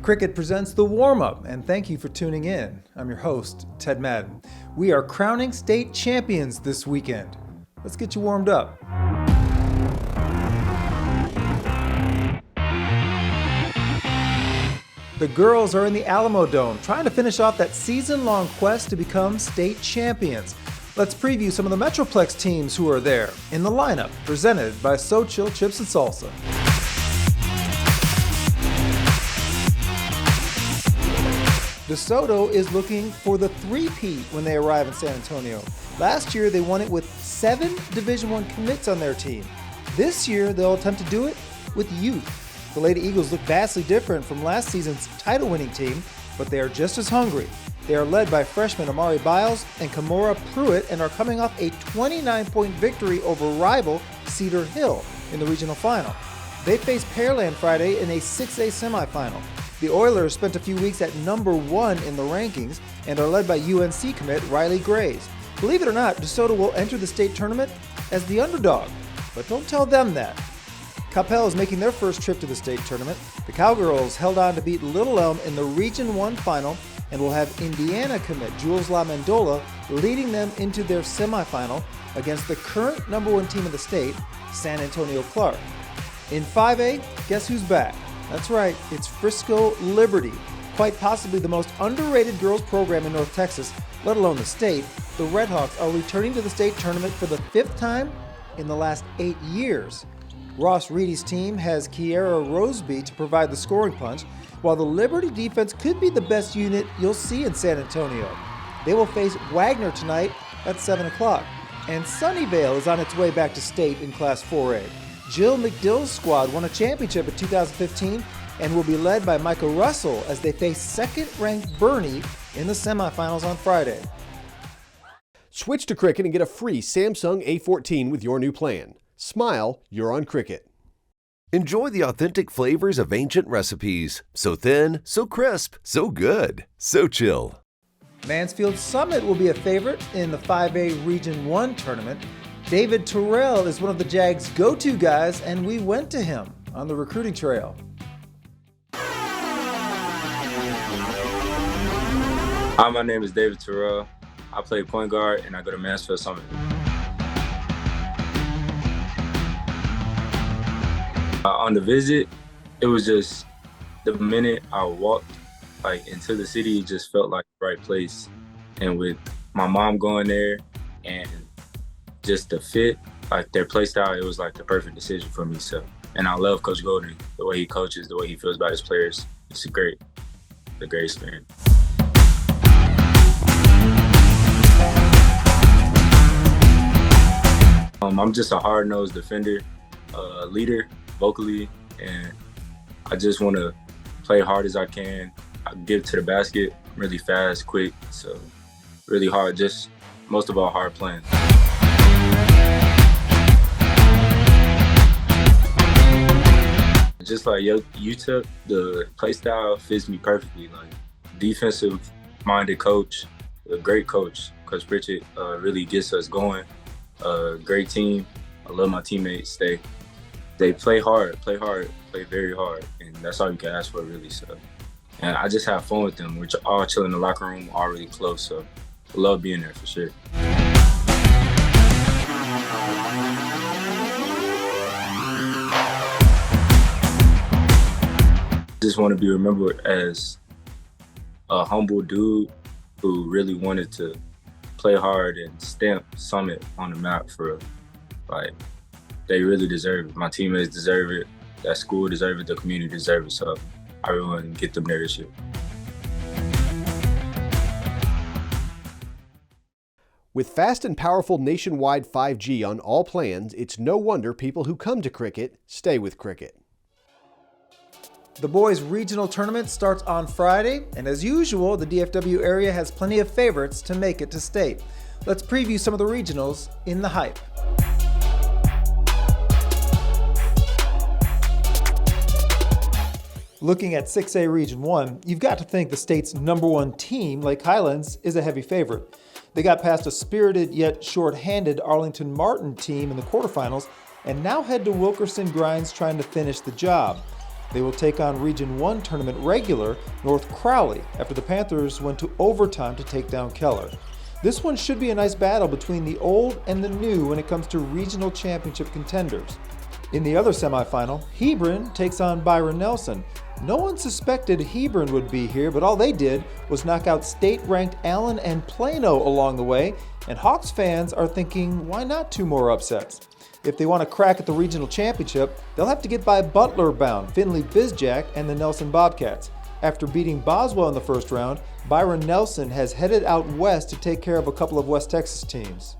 Cricket presents the Warmup, and thank you for tuning in. I'm your host, Ted Madden. We are crowning state champions this weekend. Let's get you warmed up. The girls are in the Alamo Dome, trying to finish off that season-long quest to become state champions. Let's preview some of the Metroplex teams who are there in the lineup, presented by So Chill Chips and Salsa. DeSoto is looking for the three-peat when they arrive in San Antonio. Last year, they won it with 7 Division I commits on their team. This year, they'll attempt to do it with youth. The Lady Eagles look vastly different from last season's title-winning team, but they are just as hungry. They are led by freshmen Amari Biles and Kamora Pruitt and are coming off a 29-point victory over rival Cedar Hill in the regional final. They face Pearland Friday in a 6A semifinal. The Oilers spent a few weeks at number 1 in the rankings and are led by UNC commit Riley Grays. Believe it or not, DeSoto will enter the state tournament as the underdog, but don't tell them that. Capel is making their first trip to the state tournament. The Cowgirls held on to beat Little Elm in the Region 1 final and will have Indiana commit Jules LaMendola leading them into their semifinal against the current number 1 team of the state, San Antonio Clark. In 5A, guess who's back? That's right, it's Frisco Liberty. Quite possibly the most underrated girls program in North Texas, let alone the state. The Redhawks are returning to the state tournament for the 5th time in the last 8 years. Ross Reedy's team has Kiera Roseby to provide the scoring punch, while the Liberty defense could be the best unit you'll see in San Antonio. They will face Wagner tonight at 7 o'clock. And Sunnyvale is on its way back to state in Class 4A. Jill McDill's squad won a championship in 2015 and will be led by Micah Russell as they face second-ranked Bernie in the semifinals on Friday. Switch to Cricket and get a free Samsung A14 with your new plan. Smile, you're on Cricket. Enjoy the authentic flavors of ancient recipes. So thin, so crisp, so good, so chill. Mansfield Summit will be a favorite in the 5A Region 1 tournament. David Terrell is one of the Jags' go-to guys, and we went to him on the recruiting trail. Hi, my name is David Terrell. I play point guard, and I go to Mansfield Summit. On the visit, it was just the minute I walked into the city, it just felt like the right place. And with my mom going there and just the fit, their play style, it was the perfect decision for me. So, and I love Coach Golden, the way he coaches, the way he feels about his players. It's a great experience. I'm just a hard-nosed defender, leader vocally, and I just want to play hard as I can. I give to the basket, I'm really fast, quick, so really hard, just most of all hard playing. Just like UTEP, the play style fits me perfectly. Defensive-minded coach, a great coach. Coach Pritchett really gets us going. Great team. I love my teammates. They play hard, play very hard, and that's all you can ask for, really. So, and I just have fun with them. We're all chilling in the locker room, all really close. So, I love being there for sure. Just want to be remembered as a humble dude who really wanted to play hard and stamp Summit on the map for, they really deserve it. My teammates deserve it, that school deserves it, the community deserves it, so I really want to get them there this year. With fast and powerful nationwide 5G on all plans, it's no wonder people who come to Cricket stay with Cricket. The boys' regional tournament starts on Friday, and as usual, the DFW area has plenty of favorites to make it to state. Let's preview some of the regionals in the hype. Looking at 6A Region 1, you've got to think the state's number 1 team, Lake Highlands, is a heavy favorite. They got past a spirited yet short-handed Arlington Martin team in the quarterfinals and now head to Wilkerson Grinds trying to finish the job. They will take on Region 1 tournament regular North Crowley after the Panthers went to overtime to take down Keller. This one should be a nice battle between the old and the new when it comes to regional championship contenders. In the other semifinal, Hebron takes on Byron Nelson. No one suspected Hebron would be here, but all they did was knock out state-ranked Allen and Plano along the way, and Hawks fans are thinking, why not 2 more upsets? If they want to crack at the regional championship, they'll have to get by Butler-bound Findlay Bizjack and the Nelson Bobcats. After beating Boswell in the first round, Byron Nelson has headed out west to take care of a couple of West Texas teams.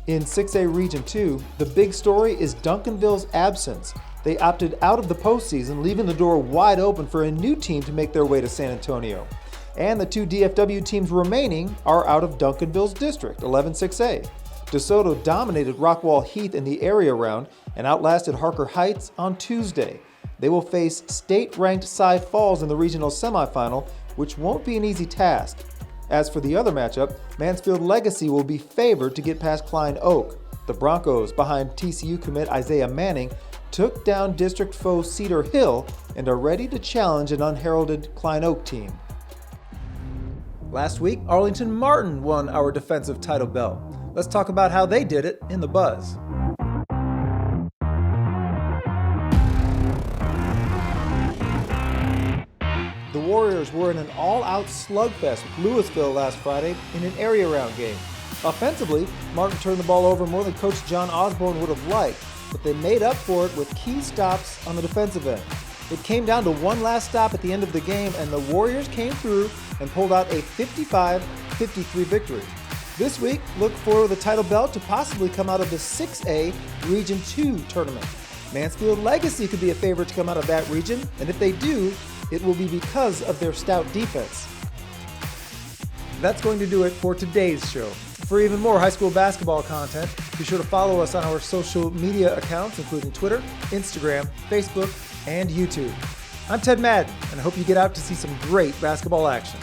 In 6A Region 2, the big story is Duncanville's absence. They opted out of the postseason, leaving the door wide open for a new team to make their way to San Antonio. And the 2 DFW teams remaining are out of Duncanville's district, 11-6A. DeSoto dominated Rockwall Heath in the area round and outlasted Harker Heights on Tuesday. They will face state-ranked Cy Falls in the regional semifinal, which won't be an easy task. As for the other matchup, Mansfield Legacy will be favored to get past Klein Oak. The Broncos, behind TCU commit Isaiah Manning, took down district foe Cedar Hill and are ready to challenge an unheralded Klein Oak team. Last week, Arlington Martin won our defensive title belt. Let's talk about how they did it in the Buzz. The Warriors were in an all-out slugfest with Louisville last Friday in an area round game. Offensively, Martin turned the ball over more than Coach John Osborne would have liked, but they made up for it with key stops on the defensive end. It came down to one last stop at the end of the game, and the Warriors came through and pulled out a 55-53 victory. This week, look for the title belt to possibly come out of the 6A Region 2 tournament. Mansfield Legacy could be a favorite to come out of that region, and if they do, it will be because of their stout defense. That's going to do it for today's show. For even more high school basketball content, be sure to follow us on our social media accounts, including Twitter, Instagram, Facebook, and YouTube. I'm Ted Madden, and I hope you get out to see some great basketball action.